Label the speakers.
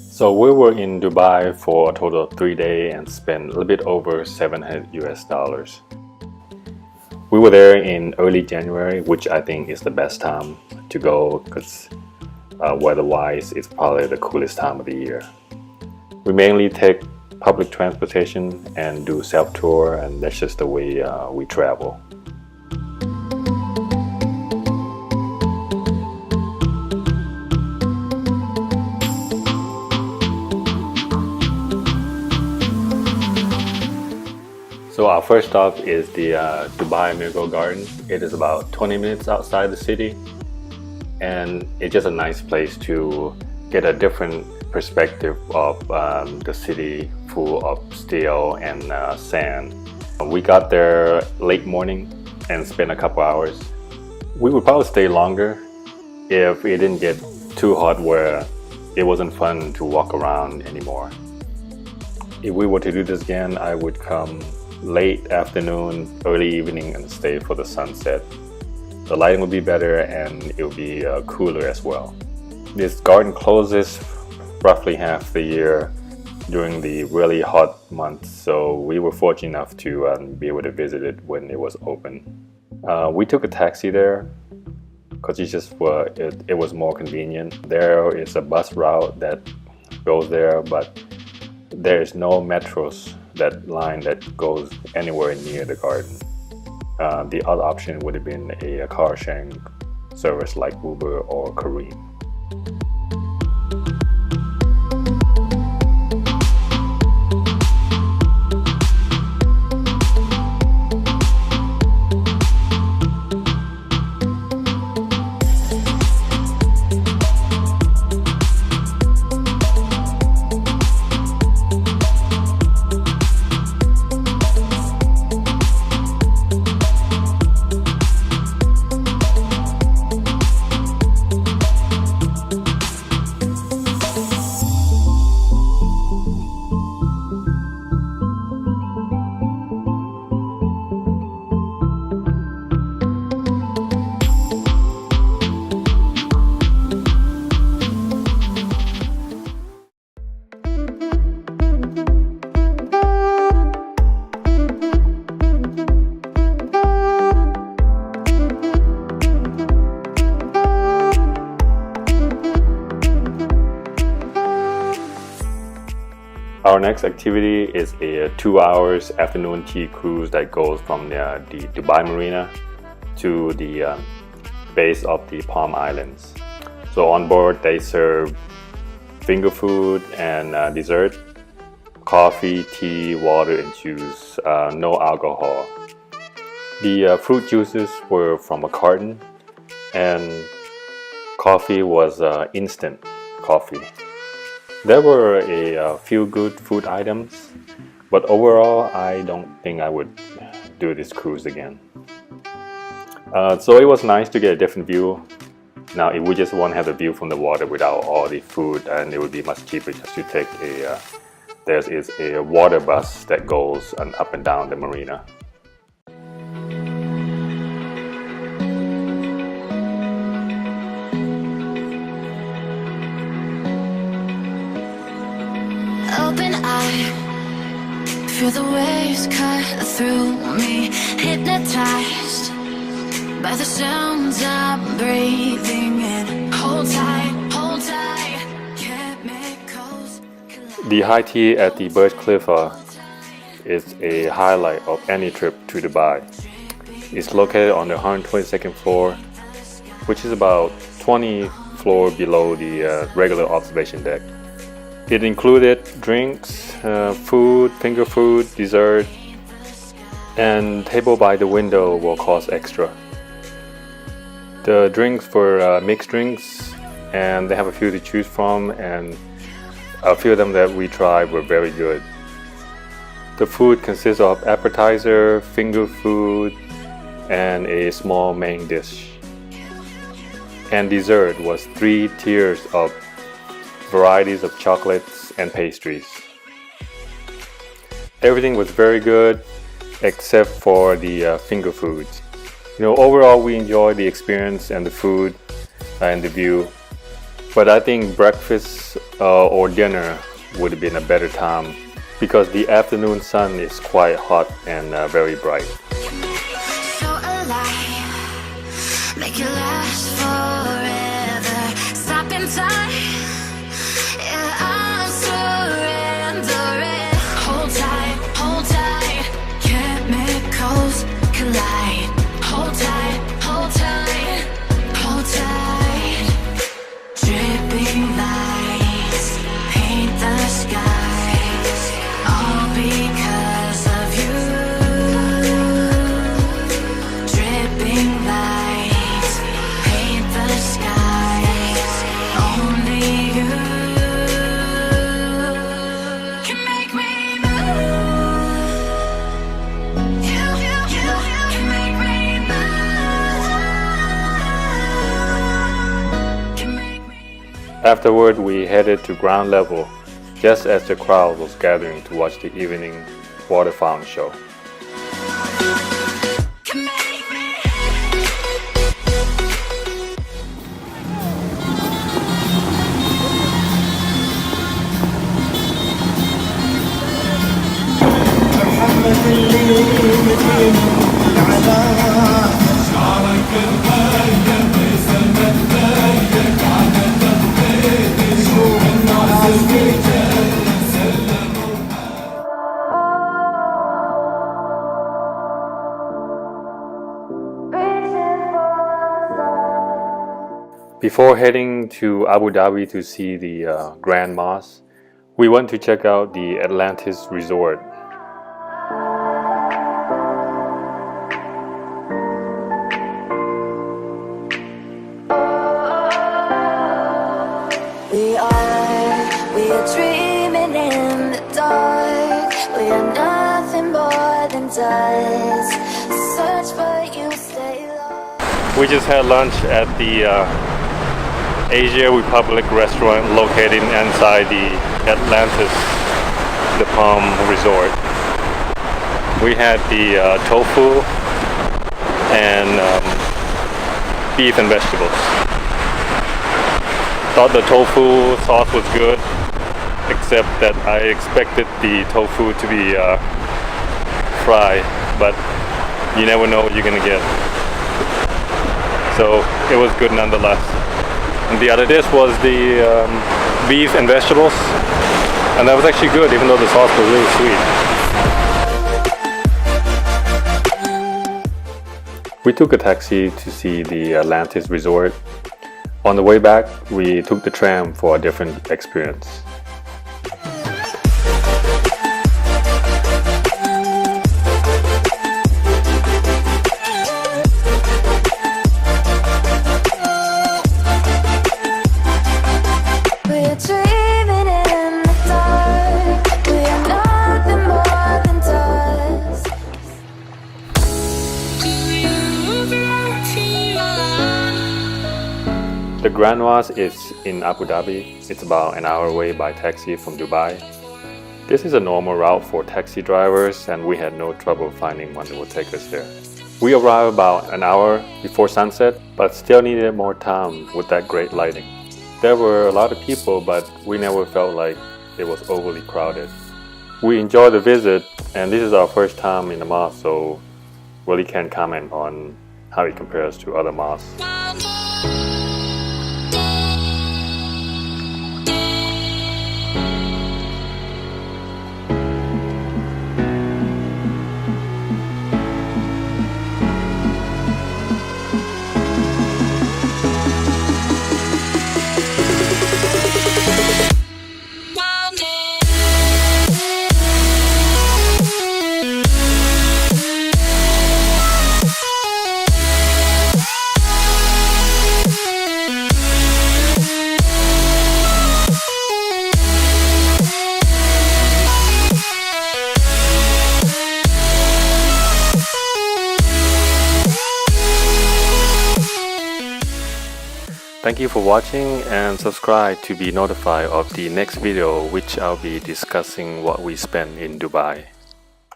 Speaker 1: So we were in Dubai for a total of 3 days and spent a little bit over $700 US. We were there in early January, which I think is the best time to go because weather-wise it's probably the coolest time of the year. We mainly take public transportation and do self-tour, and that's just the way we travel. So our first stop is the Dubai Miracle Garden. It is about 20 minutes outside the city, and it's just a nice place to get a different perspective of the city full of steel and sand. We got there late morning and spent a couple hours. We would probably stay longer if it didn't get too hot where it wasn't fun to walk around anymore. If we were to do this again, I would come late afternoon, early evening and stay for the sunset. The lighting will be better and it will be cooler as well. This garden closes roughly half the year during the really hot months, so we were fortunate enough to be able to visit it when it was open. We took a taxi there because it was more convenient. There is a bus route that goes there, but there is no metros line that goes anywhere near the garden. The other option would have been a car sharing service like Uber or Careem. Our next activity is a 2 hours afternoon tea cruise that goes from the Dubai Marina to the base of the Palm Islands. So on board they serve finger food and dessert, coffee, tea, water and juice, no alcohol. The fruit juices were from a carton and coffee was instant coffee. There were a few good food items, but overall I don't think I would do this cruise again. So it was nice to get a different view. Now if we just want to have the view from the water without all the food, and it would be much cheaper just to take there is a water bus that goes up and down the marina.
Speaker 2: Open eye, feel the waves cut through me, hypnotized by the sounds I'm breathing in. Hold tight, chemicals collide.
Speaker 1: The high tea at the Burj Khalifa is a highlight of any trip to Dubai. It's located on the 122nd floor, which is about 20 floors below the regular observation deck. It included drinks, food, finger food, dessert, and table by the window will cost extra. The drinks were mixed drinks, and they have a few to choose from, and a few of them that we tried were very good. The food consists of appetizer, finger food, and a small main dish. And dessert was 3 tiers of varieties of chocolates and pastries. Everything was very good, except for the finger foods. You know, overall we enjoyed the experience and the food and the view, but I think breakfast or dinner would have been a better time because the afternoon sun is quite hot and very bright.
Speaker 2: So alive, make it last forever. Stop in time. Yeah, I'm surrendering. Hold tight, chemicals collide. Hold tight, hold tight, hold tight. Dripping lights paint the skies, all because of you. Dripping lights paint the skies, only you can make me move. You can make me move. Can make me.
Speaker 1: Afterward, we headed to ground level just as the crowd was gathering to watch the evening water fountain show.
Speaker 2: Can make me.
Speaker 1: Before heading to Abu Dhabi to see the Grand Mosque, we went to check out the Atlantis resort.
Speaker 2: We are dreaming in the dark. We are nothing more than dust. Search but you stay lost.
Speaker 1: We just had lunch at the Asia Republic restaurant located inside the Atlantis, the Palm Resort. We had the tofu and beef and vegetables. Thought the tofu sauce was good, except that I expected the tofu to be fried, but you never know what you're gonna get. So it was good nonetheless. And the other dish was the beef and vegetables, and that was actually good, even though the sauce was really sweet. We took a taxi to see the Atlantis resort. On the way back, we took the tram for a different experience.
Speaker 2: We are dreaming in the dark. We are nothing more than dust.
Speaker 1: The Grand Mosque is in Abu Dhabi. It's about an hour away by taxi from Dubai. This is a normal route for taxi drivers, and we had no trouble finding one that would take us there. We arrived about an hour before sunset, but still needed more time with that great lighting. There were a lot of people, but we never felt like it was overly crowded. We enjoyed the visit, and this is our first time in the mosque, so really can't comment on how it compares to other mosques. Thank you for watching, and subscribe to be notified of the next video, which I'll be discussing what we spent in Dubai.